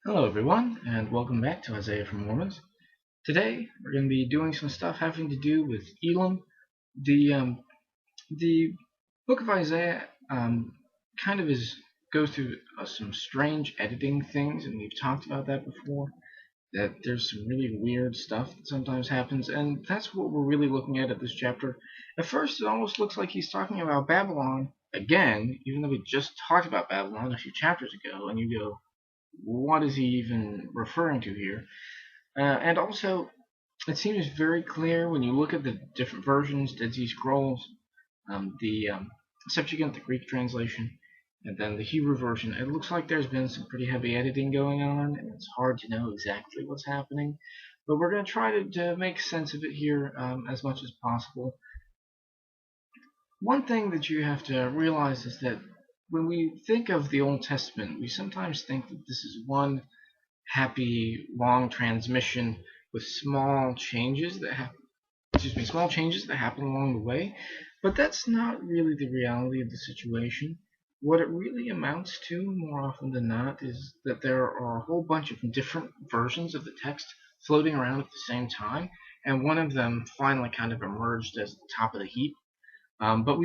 Hello everyone, and welcome back to Isaiah from Mormons. Today we're going to be doing some stuff having to do with Elam. The book of Isaiah kind of goes through some strange editing things, and we've talked about that before. That there's some really weird stuff that sometimes happens, and that's what we're really looking at this chapter. At first, it almost looks like he's talking about Babylon again, even though we just talked about Babylon a few chapters ago, and you go, what is he even referring to here? And also, it seems very clear when you look at the different versions, Dead Sea Scrolls, the Septuagint, the Greek translation, and then the Hebrew version. It looks like there's been some pretty heavy editing going on, and it's hard to know exactly what's happening. But we're going to try to make sense of it here as much as possible. One thing that you have to realize is that when we think of the Old Testament, we sometimes think that this is one happy long transmission with small changes that happen along the way. But that's not really the reality of the situation. What it really amounts to, more often than not, is that there are a whole bunch of different versions of the text floating around at the same time, and one of them finally kind of emerged as the top of the heap. But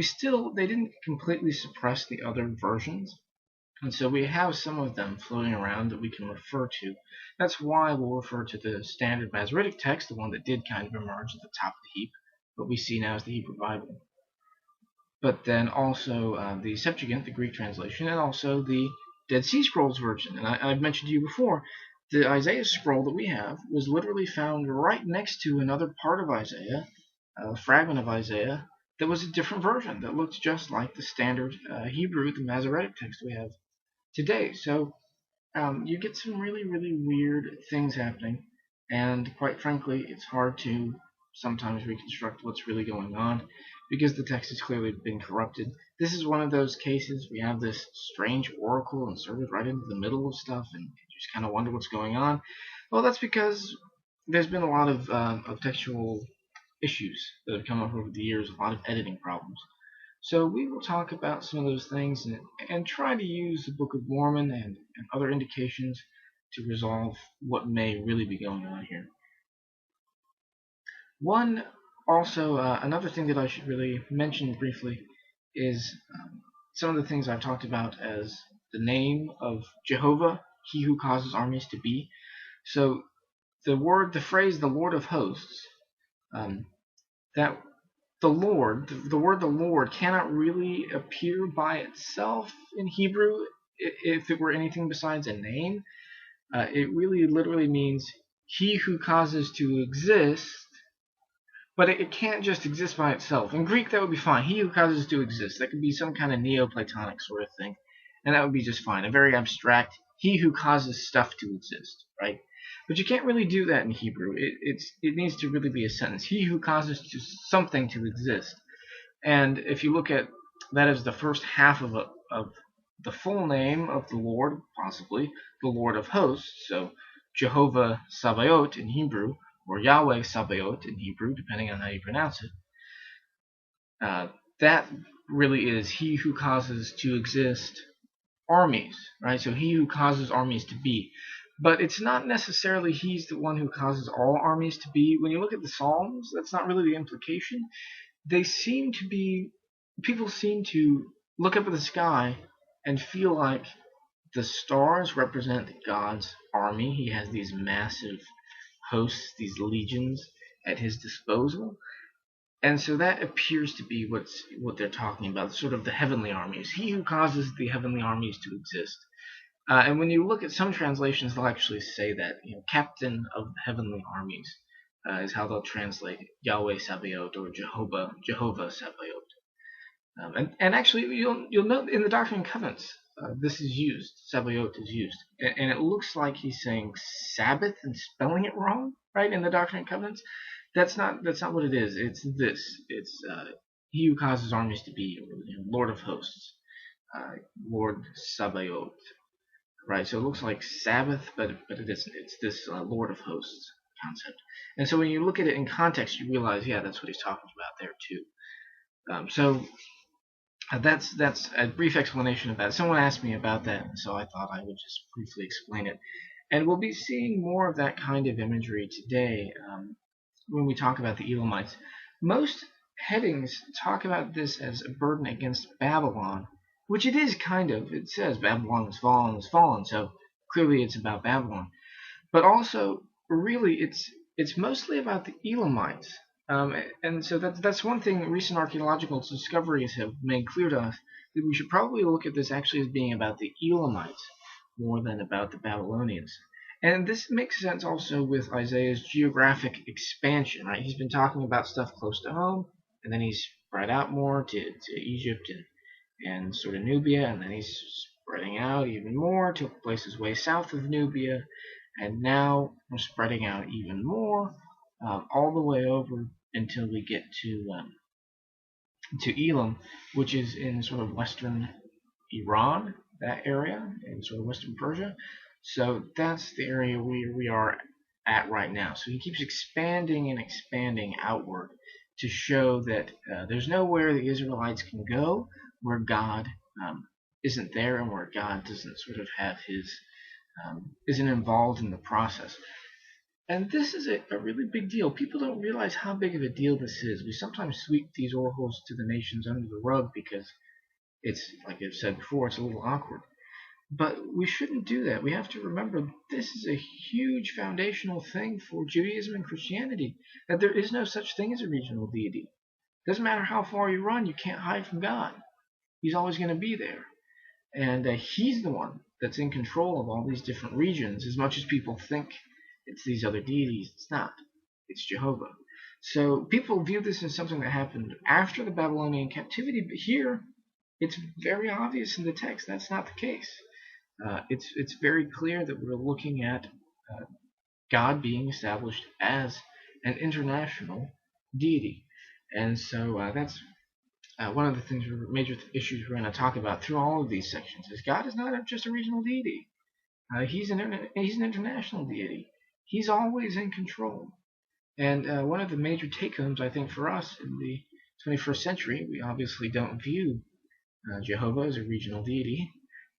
they didn't completely suppress the other versions. And so we have some of them floating around that we can refer to. That's why we'll refer to the standard Masoretic text, the one that did kind of emerge at the top of the heap, what we see now as the Hebrew Bible. But then also the Septuagint, the Greek translation, and also the Dead Sea Scrolls version. And I've mentioned to you before, the Isaiah scroll that we have was literally found right next to another part of Isaiah, a fragment of Isaiah, that was a different version that looked just like the standard Hebrew, the Masoretic text we have today. So you get some really, really weird things happening, and quite frankly, it's hard to sometimes reconstruct what's really going on because the text has clearly been corrupted. This is one of those cases. We have this strange oracle inserted right into the middle of stuff, and you just kind of wonder what's going on. Well, that's because there's been a lot of textual issues that have come up over the years, a lot of editing problems. So we will talk about some of those things and try to use the Book of Mormon and other indications to resolve what may really be going on here. One also another thing that I should really mention briefly is some of the things I've talked about as the name of Jehovah, He who causes armies to be. So the phrase, the Lord of Hosts, that the word the Lord cannot really appear by itself in Hebrew if it were anything besides a name. It really literally means he who causes to exist, but it can't just exist by itself. In Greek, that would be fine. He who causes to exist. That could be some kind of Neoplatonic sort of thing, and that would be just fine. A very abstract, he who causes stuff to exist, right? But you can't really do that in Hebrew. It needs to really be a sentence. He who causes something to exist. And if you look at that as the first half of the full name of the Lord, possibly the Lord of Hosts, so Jehovah Sabaoth in Hebrew, or Yahweh Sabaoth in Hebrew, depending on how you pronounce it, that really is he who causes to exist armies, right? So he who causes armies to be. But it's not necessarily he's the one who causes all armies to be. When you look at the Psalms, that's not really the implication. People seem to look up at the sky and feel like the stars represent God's army. He has these massive hosts, these legions at his disposal. And so that appears to be what they're talking about, sort of the heavenly armies. He who causes the heavenly armies to exist. And when you look at some translations, they'll actually say that, captain of the heavenly armies is how they'll translate Yahweh Sabaoth or Jehovah Sabaoth. And actually, you'll note in the Doctrine and Covenants, this is used. Sabaoth is used, and it looks like he's saying Sabbath and spelling it wrong, right? In the Doctrine and Covenants, that's not what it is. It's this. It's he who causes armies to be, Lord of Hosts, Lord Sabaoth, right? So it looks like Sabbath, but it isn't. It's this Lord of Hosts concept. And so when you look at it in context, you realize, yeah, that's what he's talking about there too. So That's a brief explanation of that. Someone asked me about that, so I thought I would just briefly explain it. And we'll be seeing more of that kind of imagery today when we talk about the Elamites. Most headings talk about this as a burden against Babylon, which it is kind of. It says Babylon is fallen, so clearly it's about Babylon. But also, really, it's mostly about the Elamites. And so that's one thing recent archaeological discoveries have made clear to us, that we should probably look at this actually as being about the Elamites more than about the Babylonians. And this makes sense also with Isaiah's geographic expansion, right? He's been talking about stuff close to home, and then he's spread out more to Egypt and sort of Nubia, and then he's spreading out even more to places way south of Nubia, and now we're spreading out even more all the way over until we get to Elam, which is in sort of western Iran, that area, in sort of western Persia. So that's the area we are at right now. So he keeps expanding and expanding outward to show that there's nowhere the Israelites can go where God isn't there and where God doesn't sort of have his isn't involved in the process. And this is a really big deal. People don't realize how big of a deal this is. We sometimes sweep these oracles to the nations under the rug because it's, like I've said before, it's a little awkward. But we shouldn't do that. We have to remember this is a huge foundational thing for Judaism and Christianity, that there is no such thing as a regional deity. Doesn't matter how far you run, you can't hide from God. He's always going to be there. And he's the one that's in control of all these different regions. As much as people think it's these other deities, it's not. It's Jehovah. So people view this as something that happened after the Babylonian captivity, but here it's very obvious in the text that's not the case. It's very clear that we're looking at God being established as an international deity. And so that's one of the things, major issues we're going to talk about through all of these sections is God is not just a regional deity. He's an international deity. He's always in control. And one of the major take-homes, I think, for us in the 21st century, we obviously don't view Jehovah as a regional deity,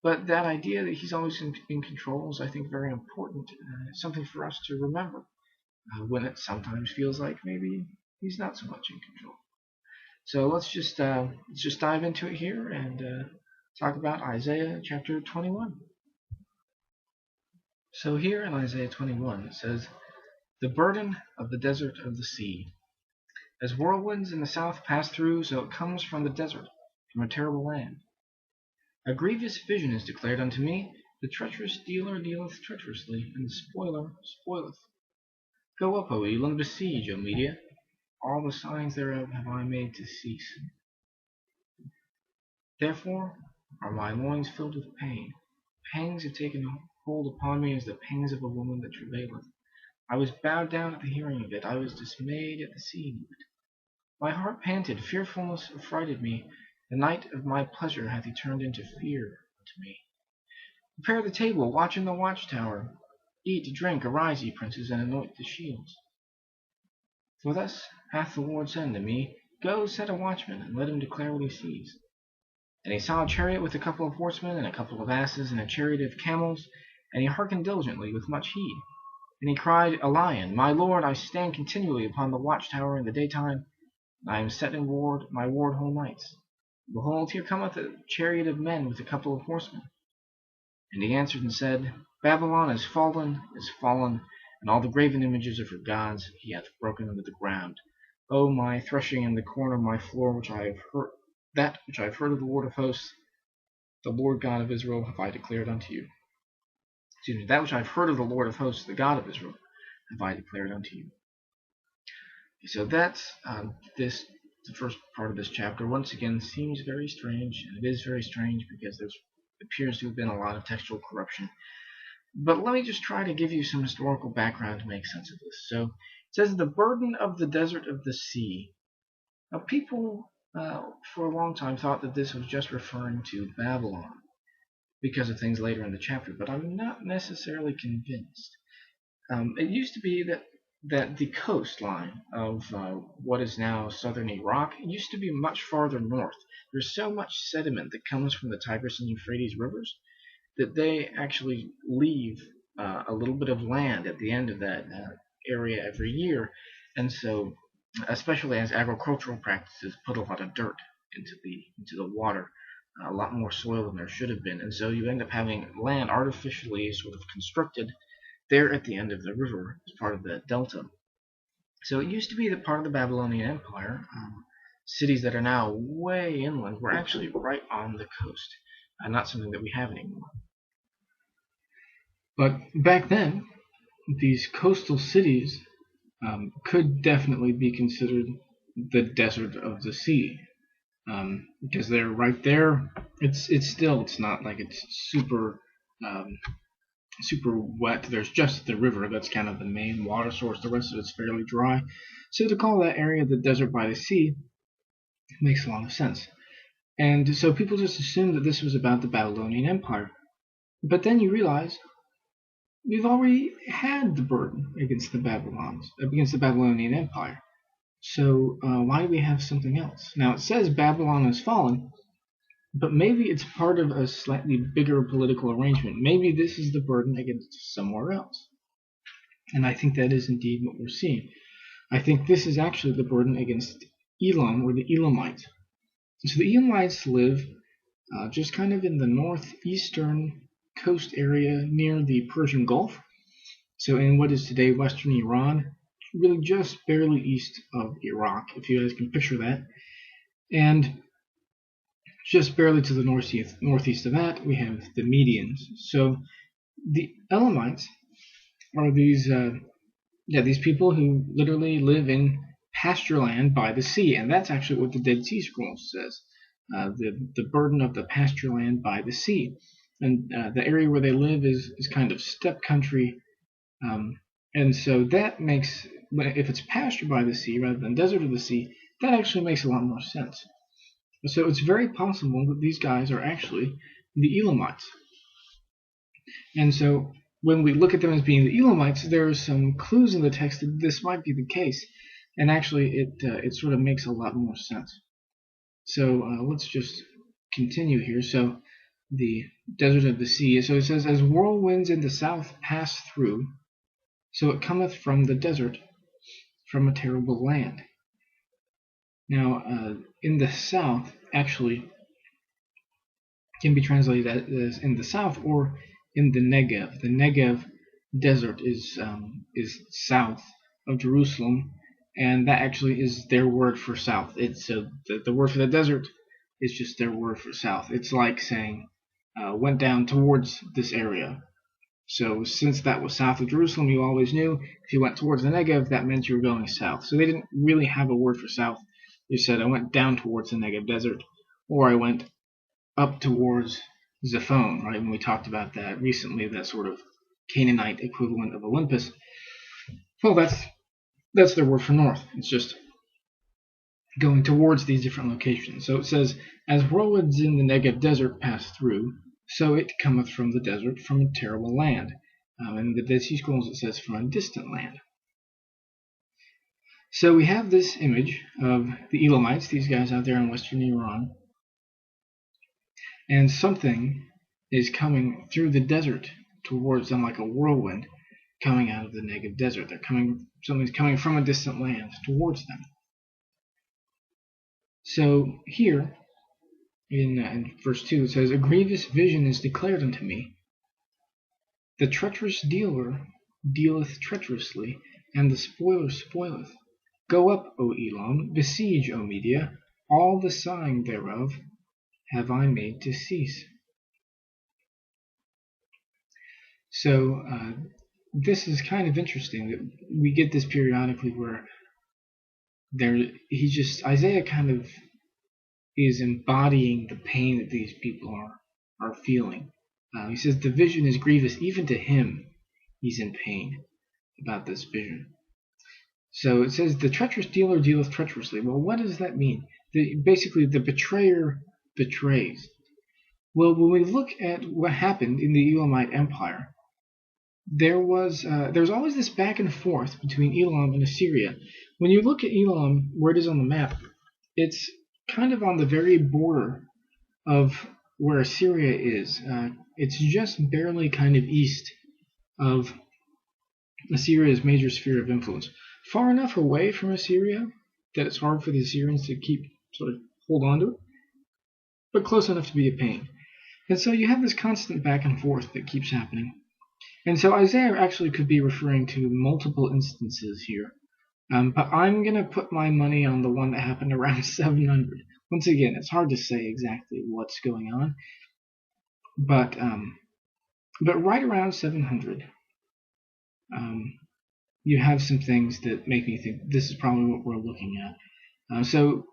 but that idea that he's always in control is, I think, very important. Something for us to remember when it sometimes feels like maybe he's not so much in control. So let's just dive into it here and talk about Isaiah chapter 21. So here in Isaiah 21 it says, "The burden of the desert of the sea. As whirlwinds in the south pass through, so it comes from the desert, from a terrible land. A grievous vision is declared unto me. The treacherous dealer dealeth treacherously, and the spoiler spoileth. Go up, O Elam, besiege, O Media. All the signs thereof have I made to cease. Therefore are my loins filled with pain. Pangs have taken hold upon me as the pangs of a woman that travaileth. I was bowed down at the hearing of it. I was dismayed at the seeing of it. My heart panted, fearfulness affrighted me. The night of my pleasure hath he turned into fear unto me. Prepare the table, watch in the watchtower. Eat, drink, arise, ye princes, and anoint the shields. For thus hath the Lord said unto me, Go, set a watchman, and let him declare what he sees. And he saw a chariot with a couple of horsemen, and a couple of asses, and a chariot of camels, and he hearkened diligently with much heed. And he cried, A lion, my lord, I stand continually upon the watchtower in the daytime, and I am set in my ward whole nights. Behold, here cometh a chariot of men with a couple of horsemen. And he answered and said, Babylon is fallen, and all the graven images of her gods he hath broken under the ground. O my threshing in the corn of my floor, which I have heard of the Lord of hosts, the Lord God of Israel, have I declared unto you. Excuse me, that which I have heard of the Lord of hosts, the God of Israel, have I declared unto you. So that's the first part of this chapter. Once again, seems very strange, and it is very strange because there appears to have been a lot of textual corruption. But let me just try to give you some historical background to make sense of this. So it says, the burden of the desert of the sea. Now, people for a long time thought that this was just referring to Babylon because of things later in the chapter, but I'm not necessarily convinced. It used to be that that the coastline of what is now southern Iraq used to be much farther north. There's so much sediment that comes from the Tigris and Euphrates rivers that they actually leave a little bit of land at the end of that area every year, and so especially as agricultural practices put a lot of dirt into the water, a lot more soil than there should have been, and so you end up having land artificially sort of constructed there at the end of the river as part of the delta. So it used to be that part of the Babylonian Empire, cities that are now way inland, were actually right on the coast, not something that we have anymore. But back then, these coastal cities could definitely be considered the desert of the sea, because they're right there. It's not like it's um, super wet. There's just the river that's kind of the main water source. The rest of it's fairly dry. So to call that area the desert by the sea makes a lot of sense. And so people just assumed that this was about the Babylonian Empire. But then you realize we've already had the burden against the Babylonian Empire. So why do we have something else? Now it says Babylon has fallen, but maybe it's part of a slightly bigger political arrangement. Maybe this is the burden against somewhere else. And I think that is indeed what we're seeing. I think this is actually the burden against Elam, or the Elamites. So the Elamites live just kind of in the northeastern coast area near the Persian Gulf. So in what is today western Iran, really just barely east of Iraq, if you guys can picture that. And just barely to the northeast of that, we have the Medians. So the Elamites are these people who literally live in pasture land by the sea, and that's actually what the Dead Sea Scrolls says. The burden of the pasture land by the sea, and the area where they live is kind of steppe country, and so that makes, if it's pasture by the sea rather than desert of the sea, that actually makes a lot more sense. So it's very possible that these guys are actually the Elamites. And so when we look at them as being the Elamites, there are some clues in the text that this might be the case. And actually it sort of makes a lot more sense. So let's just continue here. So the desert of the sea. So it says, as whirlwinds in the south pass through, so it cometh from the desert, from a terrible land. Now, in the south, actually, can be translated as in the south or in the Negev. The Negev desert is south of Jerusalem, and that actually is their word for south. It's the word for the desert is just their word for south. It's like saying went down towards this area. So since that was south of Jerusalem, you always knew if you went towards the Negev, that meant you were going south. So they didn't really have a word for south. They said I went down towards the Negev desert, or I went up towards Zaphon, right? When we talked about that recently, that sort of Canaanite equivalent of Olympus. Well, that's their word for north. It's just going towards these different locations. So it says, as whirlwinds in the Negev desert pass through, so it cometh from the desert, from a terrible land. In the Dead Sea Scrolls it says from a distant land. So we have this image of the Elamites, these guys out there in western Iran, and something is coming through the desert towards them like a whirlwind coming out of the Negev desert. Something's coming from a distant land towards them. So here, in verse 2, it says, a grievous vision is declared unto me. The treacherous dealer dealeth treacherously, and the spoiler spoileth. Go up, O Elam, besiege, O Media, all the sighing thereof have I made to cease. So this is kind of interesting that we get this periodically where Isaiah kind of is embodying the pain that these people are feeling. He says the vision is grievous, even to him he's in pain about this vision. So it says the treacherous dealer dealeth treacherously. Well, what does that mean? Basically, the betrayer betrays. Well, when we look at what happened in the Elamite Empire, there's always this back and forth between Elam and Assyria. When you look at Elam, where it is on the map, it's kind of on the very border of where Assyria is. It's just barely kind of east of Assyria's major sphere of influence. Far enough away from Assyria that it's hard for the Assyrians to keep sort of hold on to it, but close enough to be a pain. And so you have this constant back and forth that keeps happening. And so Isaiah actually could be referring to multiple instances here. But I'm going to put my money on the one that happened around 700. Once again, it's hard to say exactly what's going on. But right around 700, you have some things that make me think this is probably what we're looking at. So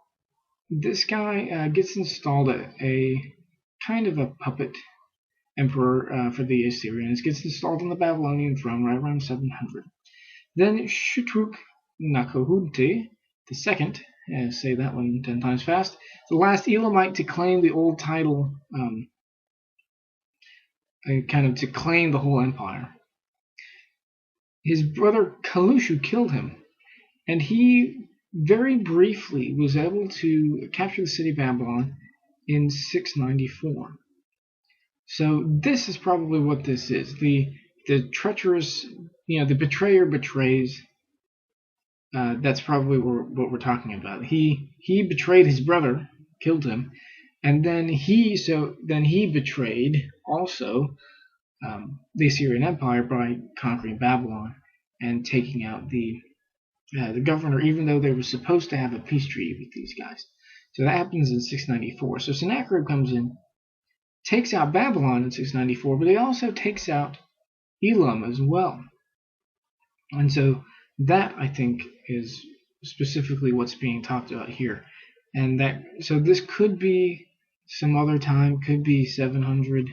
this guy gets installed at a kind of a puppet emperor for the Assyrians, gets installed on the Babylonian throne right around 700. Then Shutruk Nakohunte II, say that one 10 times fast, the last Elamite to claim the old title, kind of to claim the whole empire. His brother Kalushu killed him, and he very briefly was able to capture the city of Babylon in 694. So this is probably what this is. The treacherous, the betrayer betrays. That's probably what we're talking about. He betrayed his brother, killed him, and then he betrayed also the Assyrian Empire by conquering Babylon and taking out the governor, even though they were supposed to have a peace treaty with these guys. So that happens in 694. So Sennacherib comes in, takes out Babylon in 694, but he also takes out Elam as well. And so that, I think, is specifically what's being talked about here. And so this could be some other time, could be 700,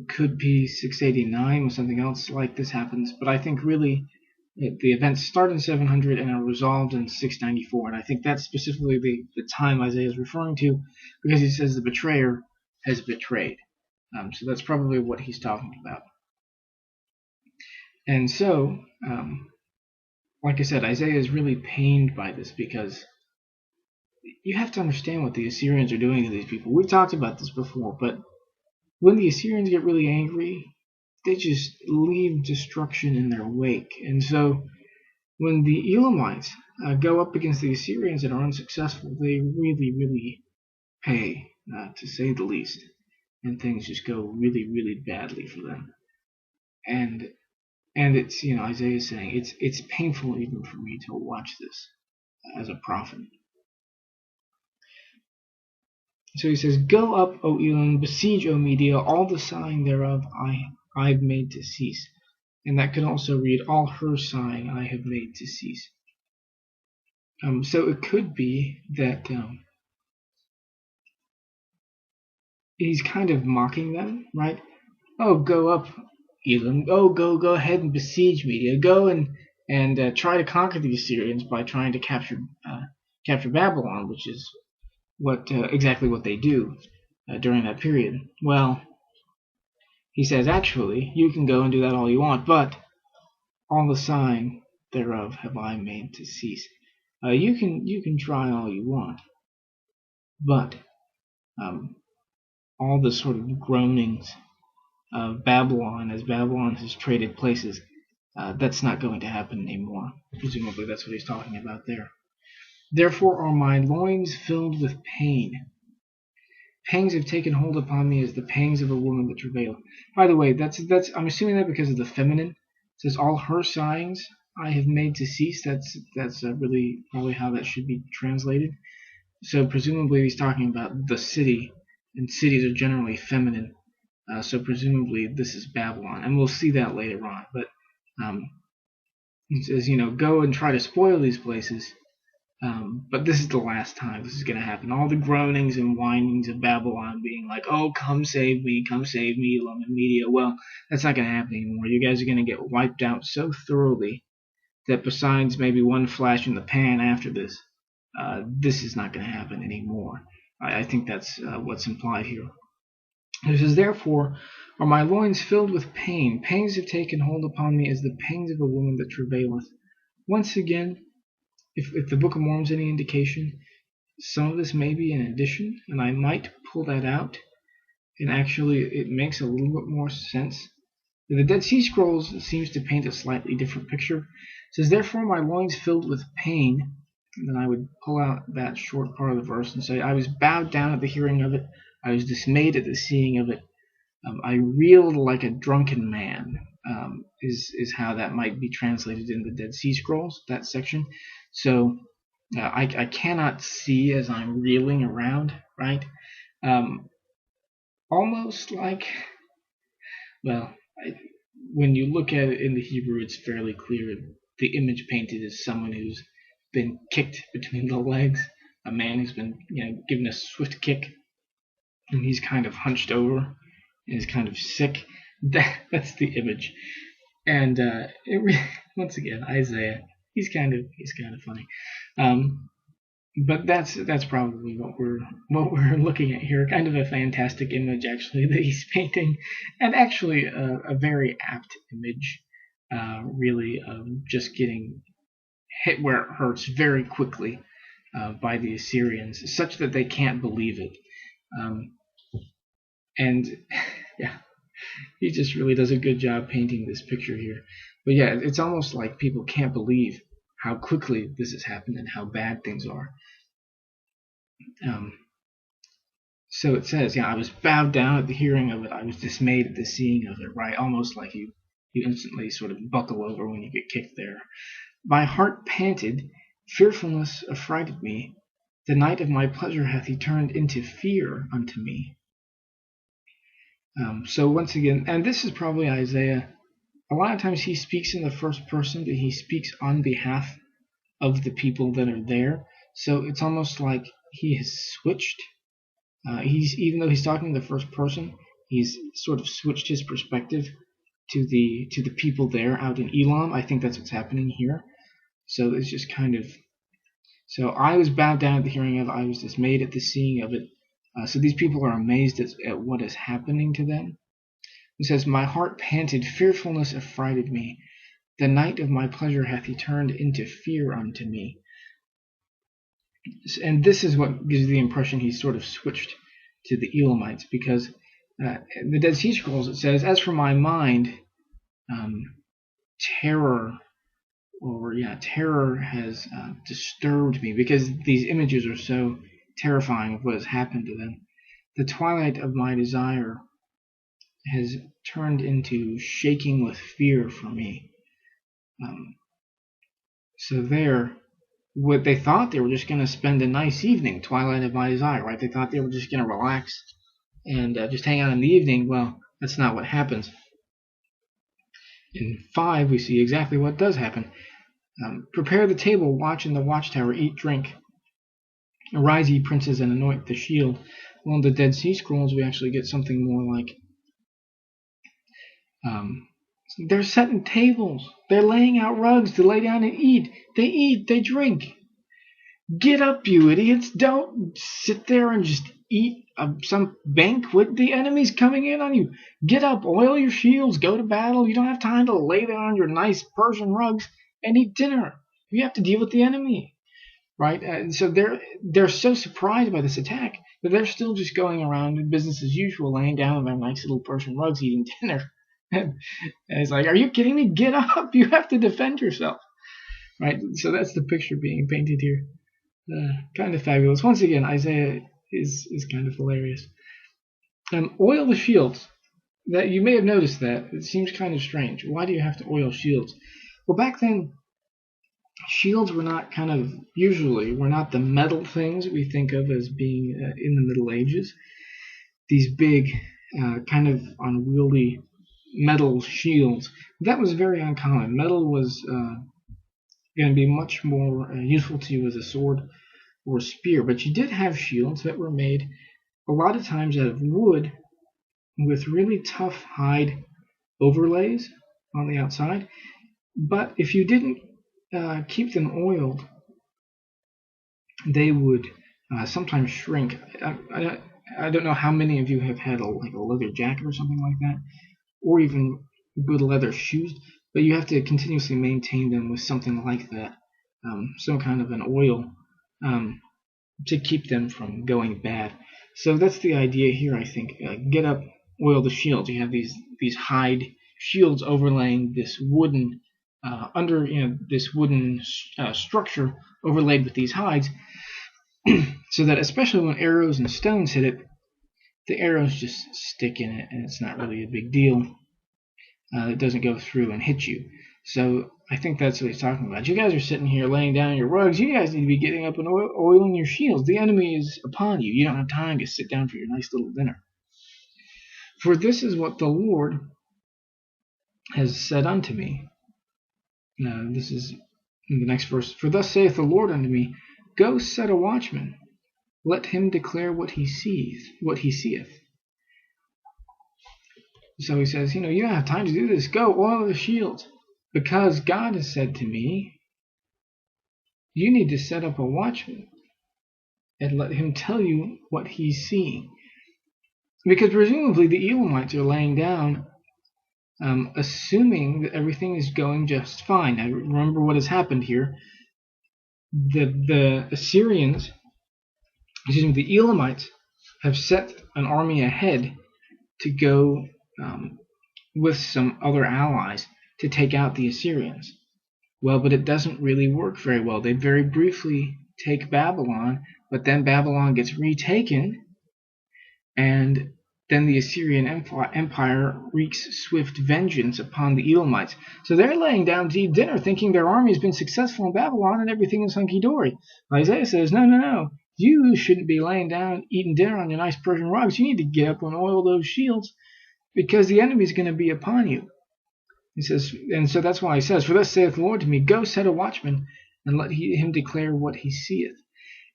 could be 689 when something else like this happens. But I think really the events start in 700 and are resolved in 694. And I think that's specifically the time Isaiah is referring to, because he says the betrayer has betrayed. So that's probably what he's talking about. And so, like I said, Isaiah is really pained by this, because you have to understand what the Assyrians are doing to these people. We've talked about this before, but when the Assyrians get really angry, they just leave destruction in their wake. And so when the Elamites go up against the Assyrians and are unsuccessful, they really, really pay, to say the least. And things just go really, really badly for them. And it's, Isaiah is saying, it's painful even for me to watch this as a prophet. So he says, "Go up, O Elam, besiege, O Media, all the sighing thereof I've made to cease." And that could also read, "all her sighing I have made to cease." So it could be that he's kind of mocking them, right? Oh, go up, Elam. Oh, go ahead and besiege Media. Go and try to conquer the Assyrians by trying to capture Babylon, which is exactly what they do during that period. Well, he says, actually, you can go and do that all you want, but all the sign thereof have I made to cease. You can try all you want, but all the sort of groanings of Babylon, as Babylon has traded places, that's not going to happen anymore. Presumably that's what he's talking about there. "Therefore are my loins filled with pain. Pangs have taken hold upon me as the pangs of a woman that travaileth." By the way, that's I'm assuming that because of the feminine. It says, "all her sighings I have made to cease." That's really probably how that should be translated. So presumably he's talking about the city, and cities are generally feminine. So presumably this is Babylon, and we'll see that later on. But he says, go and try to spoil these places. But this is the last time this is going to happen. All the groanings and whinings of Babylon being like, "Oh, come save me, Elam and Media." Well, that's not going to happen anymore. You guys are going to get wiped out so thoroughly that besides maybe one flash in the pan after this, this is not going to happen anymore. I think that's what's implied here. It says, "Therefore Are my loins filled with pain? Pangs have taken hold upon me as the pangs of a woman that travaileth. Once again, if the Book of Mormon is any indication, some of this may be an addition, and I might pull that out, and actually it makes a little bit more sense. The Dead Sea Scrolls seems to paint a slightly different picture. It says, therefore my loins filled with pain. And then I would pull out that short part of the verse and say, I was bowed down at the hearing of it. I was dismayed at the seeing of it. I reeled like a drunken man, is how that might be translated in the Dead Sea Scrolls, that section. So I cannot see as I'm reeling around, right? Almost like, well, when you look at it in the Hebrew, it's fairly clear. The image painted is someone who's been kicked between the legs, a man who's been given a swift kick, and he's kind of hunched over and is kind of sick. That's the image. And once again, Isaiah, he's kind of funny. But that's probably what we're looking at here. Kind of a fantastic image, actually, that he's painting, and actually a very apt image, really, of just getting hit where it hurts very quickly by the Assyrians, such that they can't believe it. And yeah, he just really does a good job painting this picture here. But yeah, it's almost like people can't believe how quickly this has happened and how bad things are. So it says, I was bowed down at the hearing of it. I was dismayed at the seeing of it, right? Almost like you instantly sort of buckle over when you get kicked there. My heart panted, fearfulness affrighted me. The night of my pleasure hath he turned into fear unto me. So once again, and this is probably Isaiah, a lot of times he speaks in the first person, but he speaks on behalf of the people that are there. So it's almost like he has switched. Even though he's talking in the first person, he's sort of switched his perspective to the people there out in Elam. I think that's what's happening here. So it's just kind of, so I was bowed down at the hearing of it. I was dismayed at the seeing of it. So these people are amazed at what is happening to them. It says, my heart panted, fearfulness affrighted me. The night of my pleasure hath he turned into fear unto me. And this is what gives the impression he's sort of switched to the Elamites, because in the Dead Sea Scrolls it says, as for my mind, terror has disturbed me, because these images are so terrifying of what has happened to them. The twilight of my desire has turned into shaking with fear for me. So there, what they thought they were just going to spend a nice evening, twilight of my desire, right? They thought they were just going to relax and just hang out in the evening. Well, that's not what happens. In 5, we see exactly what does happen. Prepare the table, watch in the watchtower, eat, drink. Arise, ye princes, and anoint the shield. Well, in the Dead Sea Scrolls, we actually get something more like, they're setting tables. They're laying out rugs to lay down and eat. They eat, they drink. Get up, you idiots. Don't sit there and just eat some banquet. The enemy's coming in on you. Get up, oil your shields, go to battle. You don't have time to lay there on your nice Persian rugs and eat dinner. You have to deal with the enemy, right? And so they're so surprised by this attack that they're still just going around in business as usual, laying down on their nice little Persian rugs, eating dinner. And it's like, are you kidding me? Get up! You have to defend yourself, right? So that's the picture being painted here. Kind of fabulous. Once again, Isaiah is kind of hilarious. Oil the shields. That you may have noticed that. It seems kind of strange. Why do you have to oil shields? Well, back then, shields were not were not the metal things we think of as being in the Middle Ages. These big, kind of unwieldy metal shields. That was very uncommon. Metal was going to be much more useful to you as a sword or a spear, but you did have shields that were made a lot of times out of wood with really tough hide overlays on the outside. But if you didn't keep them oiled, they would sometimes shrink. I don't know how many of you have had like a leather jacket or something like that, or even good leather shoes, but you have to continuously maintain them with something like that, some kind of an oil, um, to keep them from going bad. So that's the idea here, I think. Get up, oil the shields. You have these hide shields overlaying this wooden this wooden structure overlaid with these hides, so that especially when arrows and stones hit it, the arrows just stick in it, and it's not really a big deal. It doesn't go through and hit you. So I think that's what he's talking about. You guys are sitting here laying down your rugs. You guys need to be getting up and oiling your shields. The enemy is upon you. You don't have time to sit down for your nice little dinner. For this is what the Lord has said unto me. This is in the next verse. For thus saith the Lord unto me, Go set a watchman. Let him declare what he seeth. So he says, you don't have time to do this. Go oil the shields. Because God has said to me, you need to set up a watchman and let him tell you what he's seeing. Because presumably the Elamites are laying down, assuming that everything is going just fine. Now remember what has happened here. The Elamites have set an army ahead to go with some other allies to take out the Assyrians. Well, but it doesn't really work very well. They very briefly take Babylon, but then Babylon gets retaken, and then the Assyrian Empire wreaks swift vengeance upon the Elamites. So they're laying down to eat dinner, thinking their army has been successful in Babylon and everything is hunky-dory. Isaiah says, no. You shouldn't be laying down eating dinner on your nice Persian rugs. You need to get up and oil those shields, because the enemy is going to be upon you. He says, and so that's why he says, For thus saith the Lord to me, Go set a watchman, and let him declare what he seeth.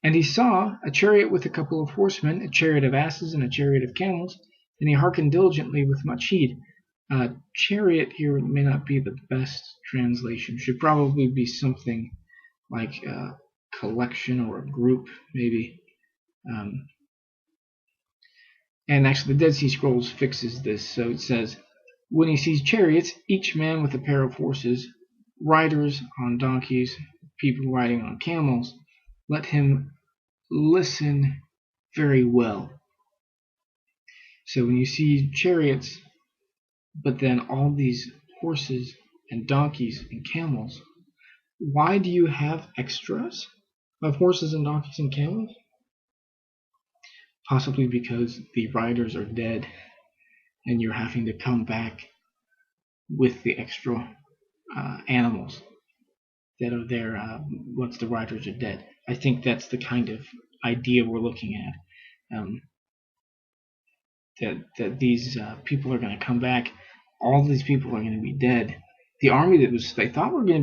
And he saw a chariot with a couple of horsemen, a chariot of asses, and a chariot of camels, and he hearkened diligently with much heed. Chariot here may not be the best translation. It should probably be something like a collection or a group, maybe. And actually, the Dead Sea Scrolls fixes this. So it says, when he sees chariots, each man with a pair of horses, riders on donkeys, people riding on camels, let him listen very well. So when you see chariots, but then all these horses and donkeys and camels, why do you have extras of horses and donkeys and camels? Possibly because the riders are dead and you're having to come back with the extra animals that are there once the riders are dead. I think that's the kind of idea we're looking at. That these people are going to come back. All these people are going to be dead. The army that they thought was going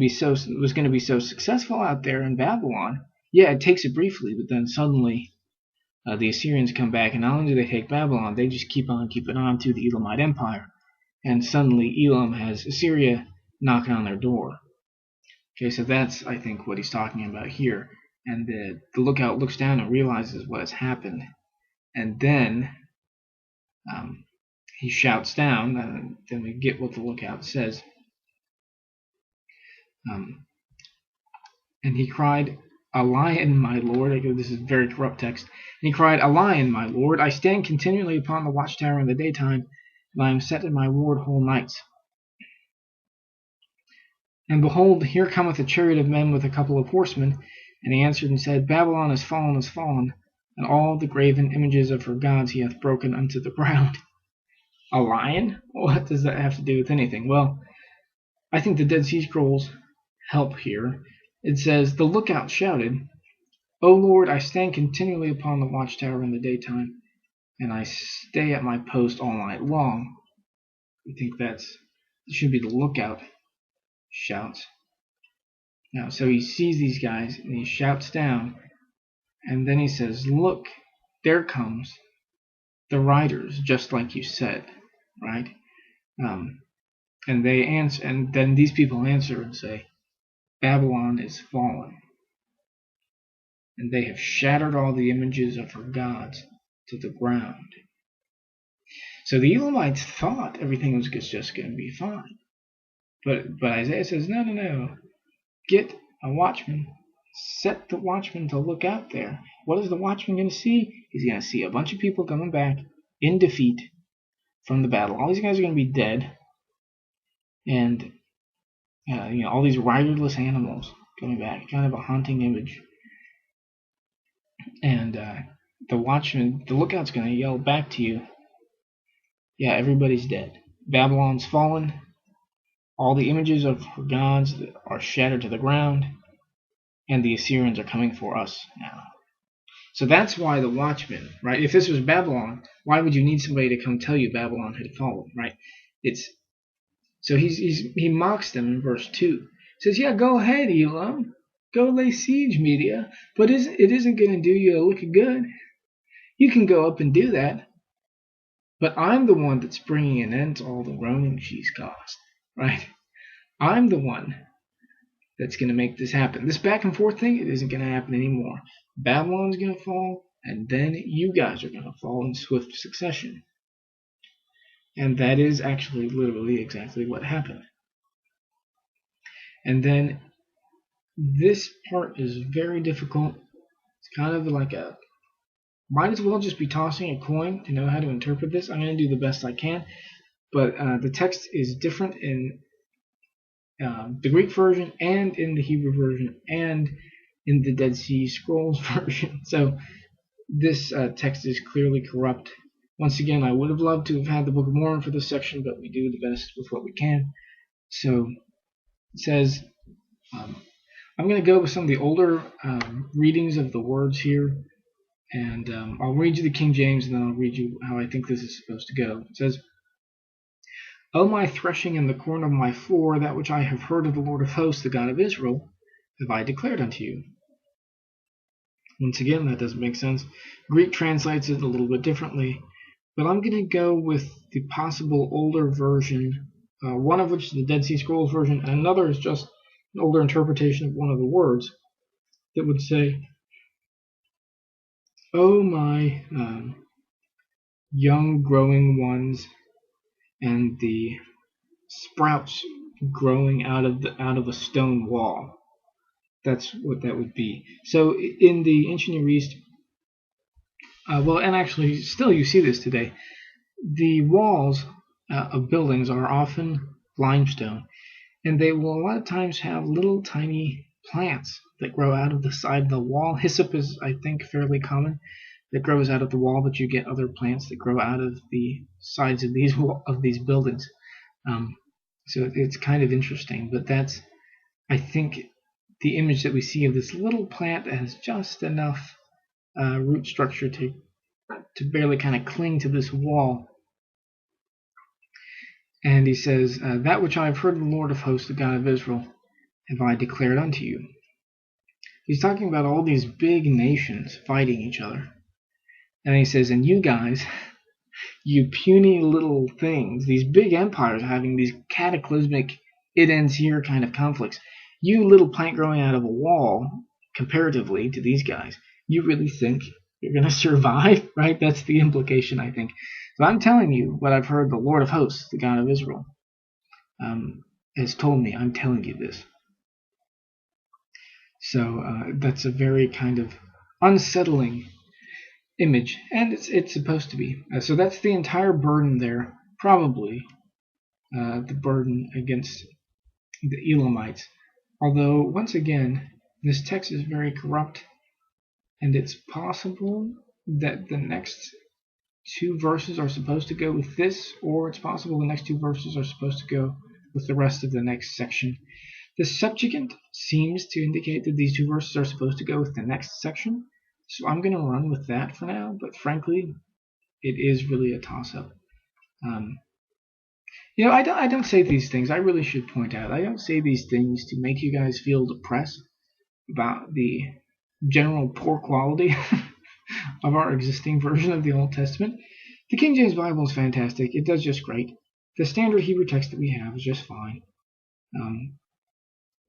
to be so successful out there in Babylon. Yeah, it takes it briefly, but then suddenly the Assyrians come back, and not only do they take Babylon, they just keep on keeping on to the Elamite Empire. And suddenly Elam has Assyria knocking on their door. Okay, so that's, I think, what he's talking about here. And the lookout looks down and realizes what has happened. And then he shouts down. Then we get what the lookout says. And he cried, A lion, my lord. This is very corrupt text. And he cried, A lion, my lord. I stand continually upon the watchtower in the daytime, and I am set in my ward whole nights. And behold, here cometh a chariot of men with a couple of horsemen. And he answered and said, Babylon is fallen, and all the graven images of her gods he hath broken unto the ground. A lion? What does that have to do with anything? Well, I think the Dead Sea Scrolls help here. It says, The lookout shouted, O Lord, I stand continually upon the watchtower in the daytime, and I stay at my post all night long. I think it should be the lookout shouts. Now, so he sees these guys, and he shouts down, and then he says, Look, there comes the riders, just like you said, right? And they answer, and then these people answer and say, Babylon is fallen, and they have shattered all the images of her gods. to the ground. So the Elamites thought everything was just going to be fine. But Isaiah says, no, no, no. Get a watchman. Set the watchman to look out there. What is the watchman going to see? He's going to see a bunch of people coming back in defeat from the battle. All these guys are going to be dead. And all these riderless animals coming back. Kind of a haunting image. And the watchman, the lookout's going to yell back to you, yeah, everybody's dead. Babylon's fallen. All the images of her gods are shattered to the ground. And the Assyrians are coming for us now. So that's why the watchman, right? If this was Babylon, why would you need somebody to come tell you Babylon had fallen, right? So he mocks them in verse 2. He says, yeah, go ahead, Elam. Go lay siege, Media. But it isn't going to do you a lick of good. You can go up and do that. But I'm the one that's bringing an end to all the groaning she's caused, right? I'm the one that's going to make this happen. This back and forth thing, it isn't going to happen anymore. Babylon's going to fall, and then you guys are going to fall in swift succession. And that is actually literally exactly what happened. And then this part is very difficult. It's kind of like might as well just be tossing a coin to know how to interpret this. I'm going to do the best I can. But the text is different in the Greek version and in the Hebrew version and in the Dead Sea Scrolls version. So this text is clearly corrupt. Once again, I would have loved to have had the Book of Mormon for this section, but we do the best with what we can. So it says, I'm going to go with some of the older readings of the words here. And I'll read you the King James, and then I'll read you how I think this is supposed to go. It says, O my threshing in the corn of my floor, that which I have heard of the Lord of hosts, the God of Israel, have I declared unto you. Once again, that doesn't make sense. Greek translates it a little bit differently, but I'm going to go with the possible older version, one of which is the Dead Sea Scrolls version, and another is just an older interpretation of one of the words that would say, O my young growing ones, and the sprouts growing out of a stone wall. That's what that would be. So in the ancient Near East, and actually still you see this today, the walls of buildings are often limestone, and they will a lot of times have little tiny plants that grow out of the side of the wall. Hyssop is, I think, fairly common that grows out of the wall, but you get other plants that grow out of the sides of these buildings. So it's kind of interesting, but that's, I think, the image that we see of this little plant that has just enough root structure to barely kind of cling to this wall. And he says, that which I have heard of the Lord of hosts, the God of Israel, have I declared unto you. He's talking about all these big nations fighting each other. And he says, and you guys, you puny little things, these big empires having these cataclysmic, it ends here kind of conflicts. You little plant growing out of a wall, comparatively to these guys, you really think you're going to survive, right? That's the implication, I think. So I'm telling you what I've heard the Lord of hosts, the God of Israel, has told me. I'm telling you this. So that's a very kind of unsettling image, and it's supposed to be. So that's the entire burden there, probably the burden against the Elamites. Although, once again, this text is very corrupt, and it's possible that the next two verses are supposed to go with this, or it's possible the next two verses are supposed to go with the rest of the next section. The Septuagint seems to indicate that these two verses are supposed to go with the next section, so I'm going to run with that for now, but frankly, it is really a toss-up. I don't say these things, I really should point out, I don't say these things to make you guys feel depressed about the general poor quality of our existing version of the Old Testament. The King James Bible is fantastic, it does just great. The standard Hebrew text that we have is just fine.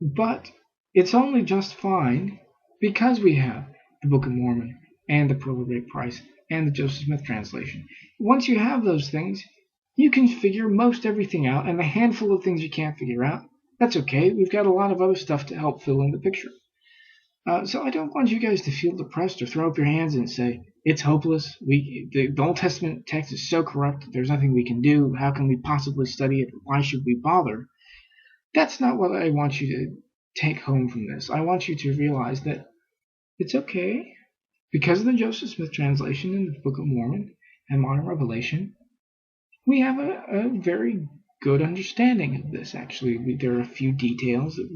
But it's only just fine because we have the Book of Mormon and the Pearl of Great Price. and the Joseph Smith translation. Once you have those things, you can figure most everything out, and the handful of things you can't figure out, that's okay. We've got a lot of other stuff to help fill in the picture. So I don't want you guys to feel depressed or throw up your hands and say, it's hopeless. The Old Testament text is so corrupt. There's nothing we can do. How can we possibly study it? Why should we bother? That's not what I want you to take home from this. I want you to realize that it's okay. Because of the Joseph Smith translation in the Book of Mormon and Modern Revelation, we have a very good understanding of this. Actually, there are a few details that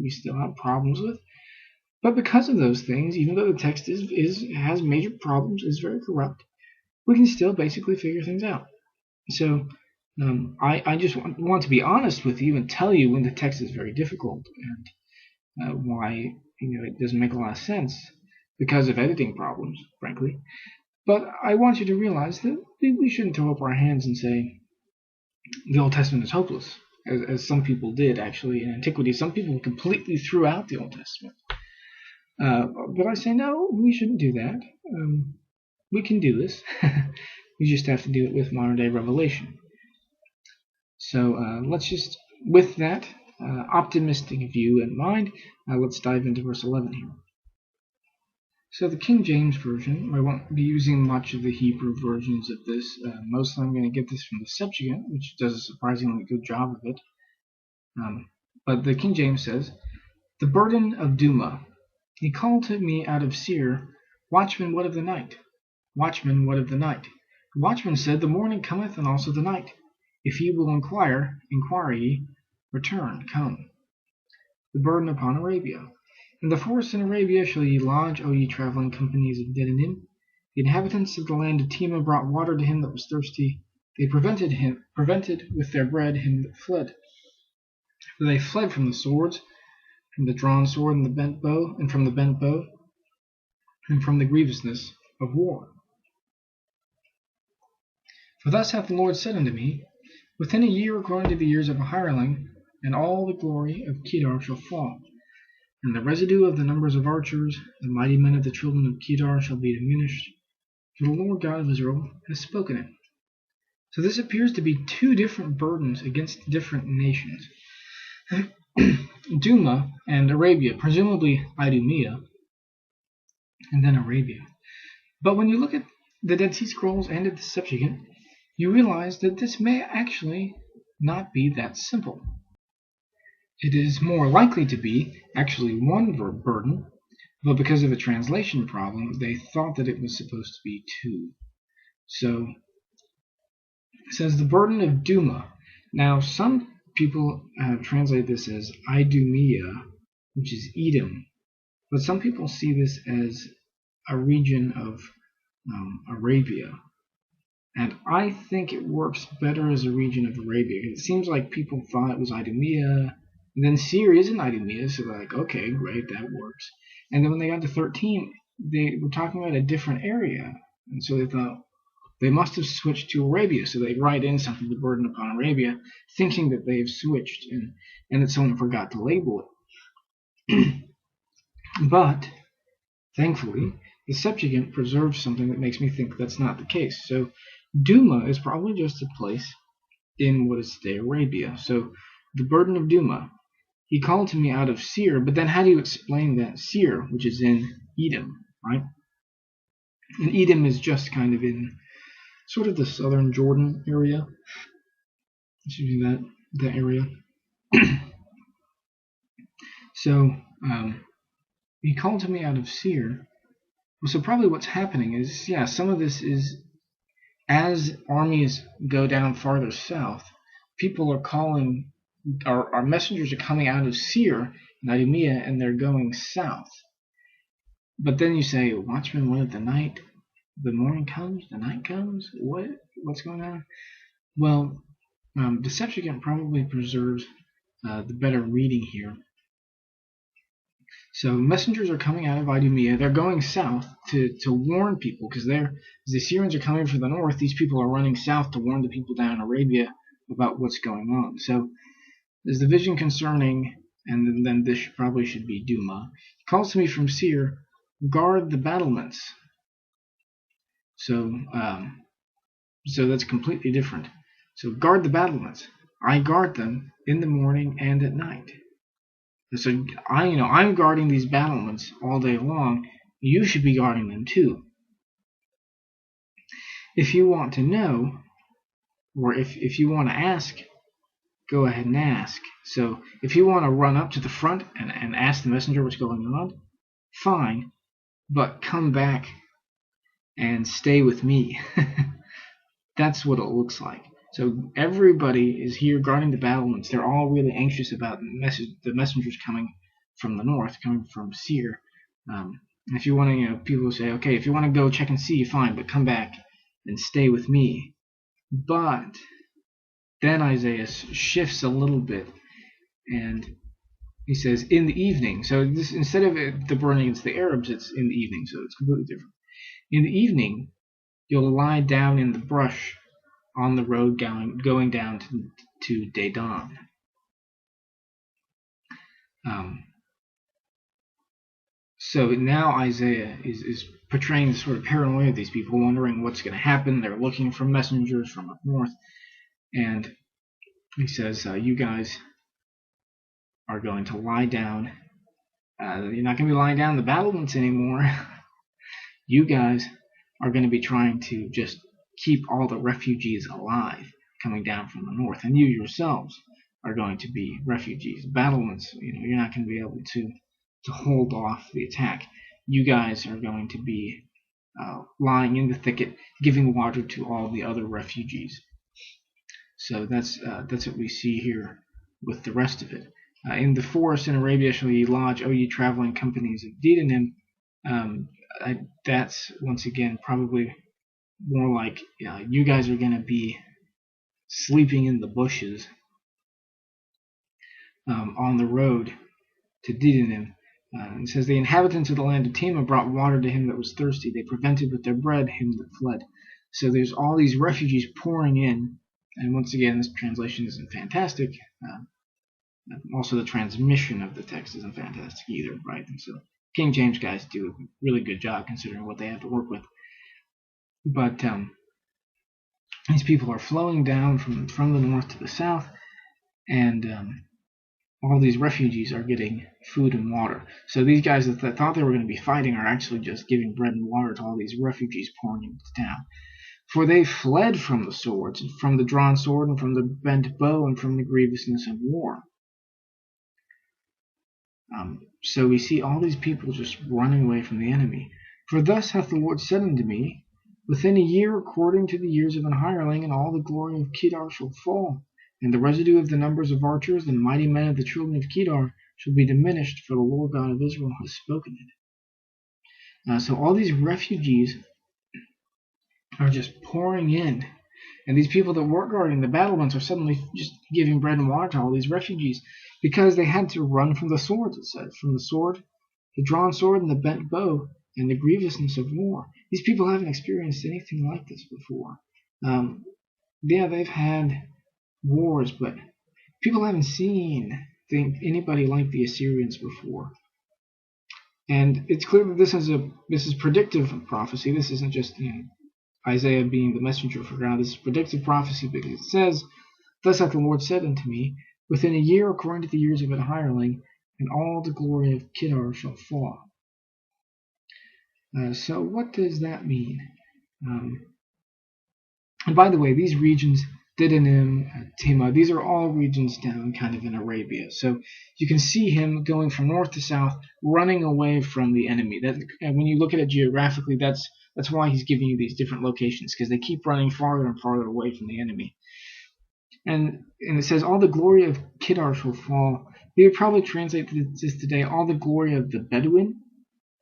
we still have problems with. But because of those things, even though the text has major problems, is very corrupt, we can still basically figure things out. So I just want to be honest with you and tell you when the text is very difficult and why it doesn't make a lot of sense because of editing problems, frankly. But I want you to realize that we shouldn't throw up our hands and say the Old Testament is hopeless, as some people did actually in antiquity. Some people completely threw out the Old Testament. But I say, no, we shouldn't do that. We can do this. We just have to do it with modern day revelation. So let's just, with that optimistic view in mind, let's dive into verse 11 here. So the King James Version, I won't be using much of the Hebrew versions of this. Mostly I'm going to get this from the Septuagint, which does a surprisingly good job of it. But the King James says, the burden of Duma. He called to me out of Seir, Watchman, what of the night? Watchman, what of the night? The watchman said, the morning cometh, and also the night. If ye will inquire ye, return, come. The burden upon Arabia. In the forest in Arabia shall ye lodge, O ye traveling companies of Dedanim. The inhabitants of the land of Tema brought water to him that was thirsty. They prevented with their bread him that fled. For they fled from the swords, from the drawn sword and the bent bow, and from the bent bow, and from the grievousness of war. For thus hath the Lord said unto me, within a year according to the years of a hireling, and all the glory of Kedar shall fall, and the residue of the numbers of archers, the mighty men of the children of Kedar shall be diminished, for the Lord God of Israel has spoken it. So this appears to be two different burdens against different nations. Duma and Arabia, presumably Idumea, and then Arabia. But when you look at the Dead Sea Scrolls and at the Septuagint, you realize that this may actually not be that simple. It is more likely to be actually one burden, but because of a translation problem, they thought that it was supposed to be two. So it says the burden of Duma. Now some people have translated this as Idumea, which is Edom, but some people see this as a region of Arabia. And I think it works better as a region of Arabia. It seems like people thought it was Idumea, and then Seir isn't Idumea, so they're like, okay, great, that works. And then when they got to 13, they were talking about a different area, and so they thought they must have switched to Arabia, so they write in something, the burden upon Arabia, thinking that they've switched, and that someone forgot to label it. But, thankfully, the Septuagint preserves something that makes me think that's not the case. So Duma is probably just a place in what is today Arabia. So the burden of Duma. He called to me out of Seir, but then how do you explain that Seir, which is in Edom, right? And Edom is just kind of in sort of the southern Jordan area. Should be that area. So he called to me out of Seir. So probably what's happening is, yeah, some of this is as armies go down farther south, people are calling, our messengers are coming out of Seir and Idumea, and they're going south. But then you say, watchman, what of the night? The morning comes, the night comes. What's going on? Well, the Septuagint probably preserves the better reading here. So messengers are coming out of Idumea. They're going south to warn people, because as the Syrians are coming from the north, these people are running south to warn the people down in Arabia about what's going on. So there's the vision concerning, and then this probably should be Duma. He calls to me from Seir, guard the battlements. So that's completely different. So guard the battlements. I guard them in the morning and at night. So I'm guarding these battlements all day long. You should be guarding them too. If you want to know, or if you want to ask, go ahead and ask. So if you want to run up to the front and ask the messenger what's going on, fine, but come back and stay with me. That's what it looks like. So everybody is here guarding the battlements. They're all really anxious about the messengers coming from the north, coming from Seir. If you want to, people say, okay, if you want to go check and see, fine, but come back and stay with me. But then Isaiah shifts a little bit, and he says, in the evening. So this, instead of the burning against the Arabs, it's in the evening, so it's completely different. In the evening, you'll lie down in the brush on the road going down to Dedan. So now Isaiah is portraying the sort of paranoia of these people, wondering what's going to happen. They're looking for messengers from up north, and he says, you guys are going to lie down. You're not going to be lying down in the battlements anymore. You guys are going to be trying to just keep all the refugees alive coming down from the north, and you yourselves are going to be refugees. Battlements, you're not going to be able to hold off the attack. You guys are going to be lying in the thicket, giving water to all the other refugees. So that's what we see here with the rest of it. In the forest in Arabia shall ye lodge, O ye traveling companies of Dedanim. That's, once again, probably more like you guys are going to be sleeping in the bushes on the road to Dedanim. It says, the inhabitants of the land of Tema brought water to him that was thirsty. They prevented with their bread him that fled. So there's all these refugees pouring in. And once again, this translation isn't fantastic. Also, the transmission of the text isn't fantastic either, right? And so King James guys do a really good job considering what they have to work with. But these people are flowing down from the north to the south, and all these refugees are getting food and water. So these guys that thought they were going to be fighting are actually just giving bread and water to all these refugees pouring into town. For they fled from the swords, and from the drawn sword, and from the bent bow, and from the grievousness of war. So we see all these people just running away from the enemy. For thus hath the Lord said unto me, within a year according to the years of an hireling, and all the glory of Kedar shall fall, and the residue of the numbers of archers and mighty men of the children of Kedar shall be diminished, for the Lord God of Israel has spoken it. So all these refugees are just pouring in, and these people that were guarding the battlements are suddenly just giving bread and water to all these refugees, because they had to run from the swords, it says, from the sword, the drawn sword, and the bent bow, and the grievousness of war. These people haven't experienced anything like this before. They've had wars, but people haven't seen anybody like the Assyrians before. And it's clear that this is predictive prophecy. This isn't just Isaiah being the messenger for God. This is predictive prophecy because it says, thus hath the Lord said unto me, within a year according to the years of an hireling, and all the glory of Kedar shall fall. So what does that mean? And by the way, these regions, Dedanim, Tema, these are all regions down kind of in Arabia. So you can see him going from north to south, running away from the enemy. And when you look at it geographically, that's why he's giving you these different locations, because they keep running farther and farther away from the enemy. And it says, all the glory of Kedar shall fall. We would probably translate this today, all the glory of the Bedouin.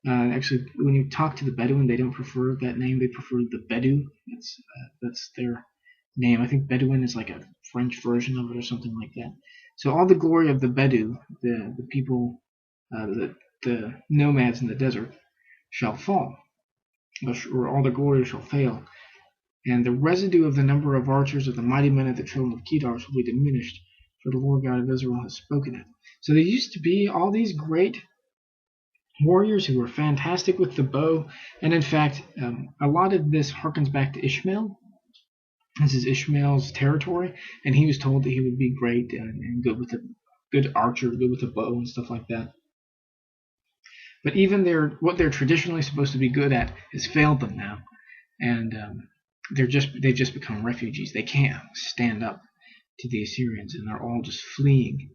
Actually, when you talk to the Bedouin, they don't prefer that name. They prefer the Bedu. That's their name. I think Bedouin is like a French version of it or something like that. So all the glory of the Bedu, the people, the nomads in the desert, shall fall, or all the glory shall fail. And the residue of the number of archers of the mighty men of the children of Kedar shall be diminished, for the Lord God of Israel has spoken it. So there used to be all these great warriors who were fantastic with the bow. And in fact, a lot of this harkens back to Ishmael. This is Ishmael's territory, and he was told that he would be great and good with a good archer, good with a bow and stuff like that. But even what they're traditionally supposed to be good at has failed them now, and they've just become refugees. They can't stand up to the Assyrians, and they're all just fleeing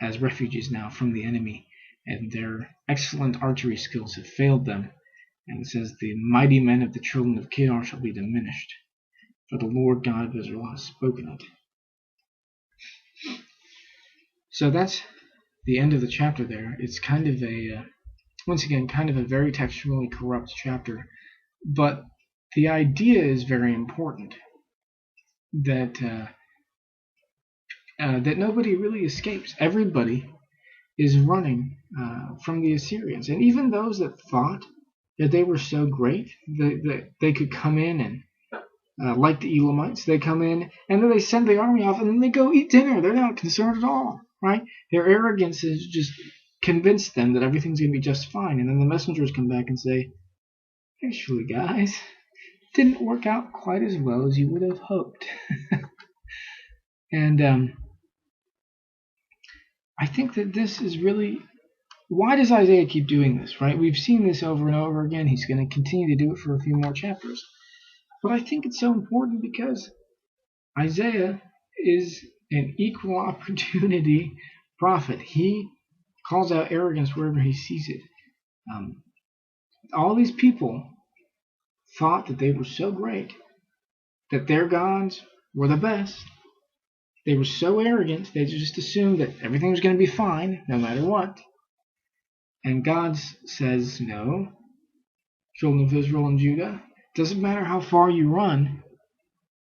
as refugees now from the enemy. And their excellent archery skills have failed them. And it says, "The mighty men of the children of Kedar shall be diminished, for the Lord God of Israel has spoken it." So that's the end of the chapter there. It's kind of once again, kind of a very textually corrupt chapter. But the idea is very important that that nobody really escapes. Everybody is running from the Assyrians, and even those that thought that they were so great that they could come in and like the Elamites, they come in and then they send the army off and then they go eat dinner. They're not concerned at all, right? Their arrogance has just convinced them that everything's going to be just fine, and then the messengers come back and say, "Actually, guys, didn't work out quite as well as you would have hoped." And I think that this is really, why does Isaiah keep doing this, right? We've seen this over and over again. He's going to continue to do it for a few more chapters. But I think it's so important because Isaiah is an equal opportunity prophet. He calls out arrogance wherever he sees it. All these people thought that they were so great, that their gods were the best. They were so arrogant, they just assumed that everything was going to be fine, no matter what. And God says, "No, children of Israel and Judah, it doesn't matter how far you run,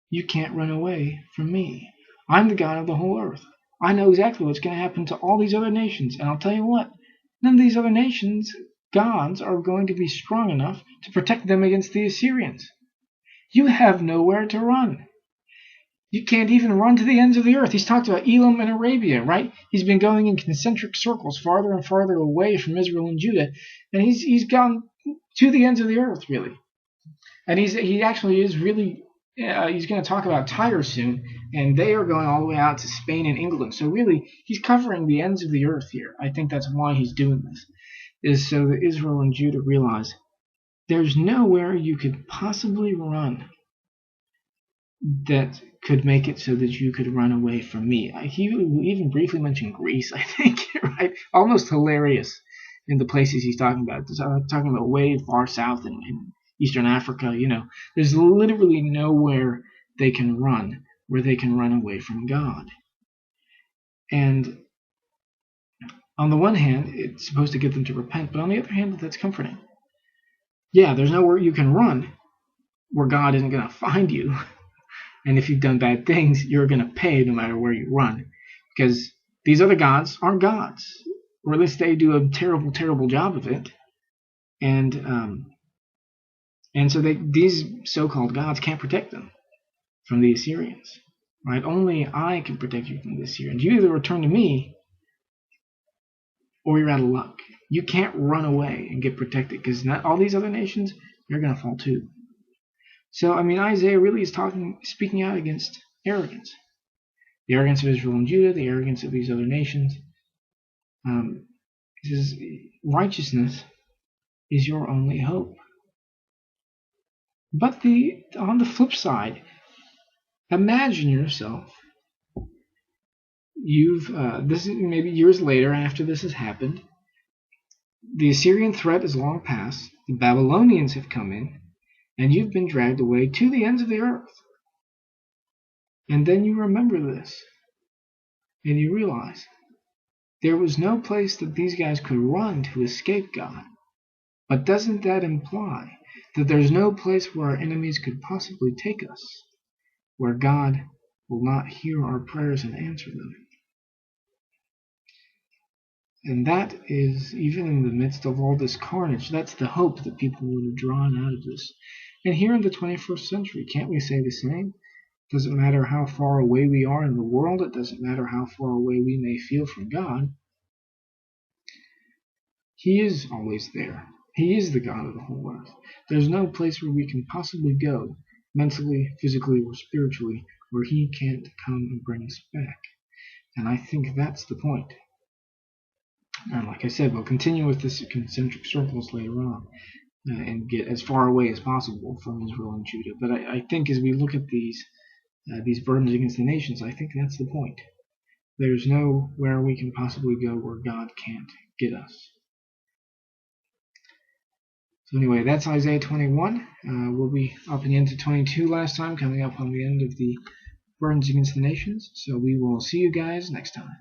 you can't run away from me. I'm the God of the whole earth. I know exactly what's going to happen to all these other nations, and I'll tell you what, none of these other nations' gods are going to be strong enough to protect them against the Assyrians. You have nowhere to run. You can't even run to the ends of the earth." He's talked about Elam and Arabia, right? He's been going in concentric circles farther and farther away from Israel and Judah, and he's gone to the ends of the earth, really. And he actually is really, he's going to talk about Tyre soon, and they are going all the way out to Spain and England. So really, he's covering the ends of the earth here. I think that's why he's doing this, is so that Israel and Judah realize there's nowhere you could possibly run that could make it so that you could run away from me. He even briefly mentioned Greece, I think, right? Almost hilarious in the places he's talking about. Talking about way far south in Eastern Africa, There's literally nowhere they can run where they can run away from God. And on the one hand, it's supposed to get them to repent, but on the other hand, that's comforting. Yeah, there's nowhere you can run where God isn't going to find you. And if you've done bad things, you're going to pay no matter where you run. Because these other gods aren't gods. Or at least they do a terrible, terrible job of it. And so these so-called gods can't protect them from the Assyrians. Right? Only I can protect you from the Assyrians. You either return to me, or you're out of luck. You can't run away and get protected, because all these other nations, they're going to fall too. So, Isaiah really is speaking out against arrogance. The arrogance of Israel and Judah, the arrogance of these other nations. He says, righteousness is your only hope. But on the flip side, imagine yourself, this is maybe years later after this has happened, the Assyrian threat is long past, the Babylonians have come in, and you've been dragged away to the ends of the earth. And then you remember this, and you realize there was no place that these guys could run to escape God. But doesn't that imply that there's no place where our enemies could possibly take us, where God will not hear our prayers and answer them? And that is, even in the midst of all this carnage, that's the hope that people would have drawn out of this. And here in the 21st century, can't we say the same? It doesn't matter how far away we are in the world. It doesn't matter how far away we may feel from God. He is always there. He is the God of the whole earth. There's no place where we can possibly go, mentally, physically, or spiritually, where He can't come and bring us back. And I think that's the point. And like I said, we'll continue with this concentric circles later on and get as far away as possible from Israel and Judah. But I think as we look at these burdens against the nations, I think that's the point. There's nowhere we can possibly go where God can't get us. So anyway, that's Isaiah 21. We'll be up into 22 last time, coming up on the end of the burdens against the nations. So we will see you guys next time.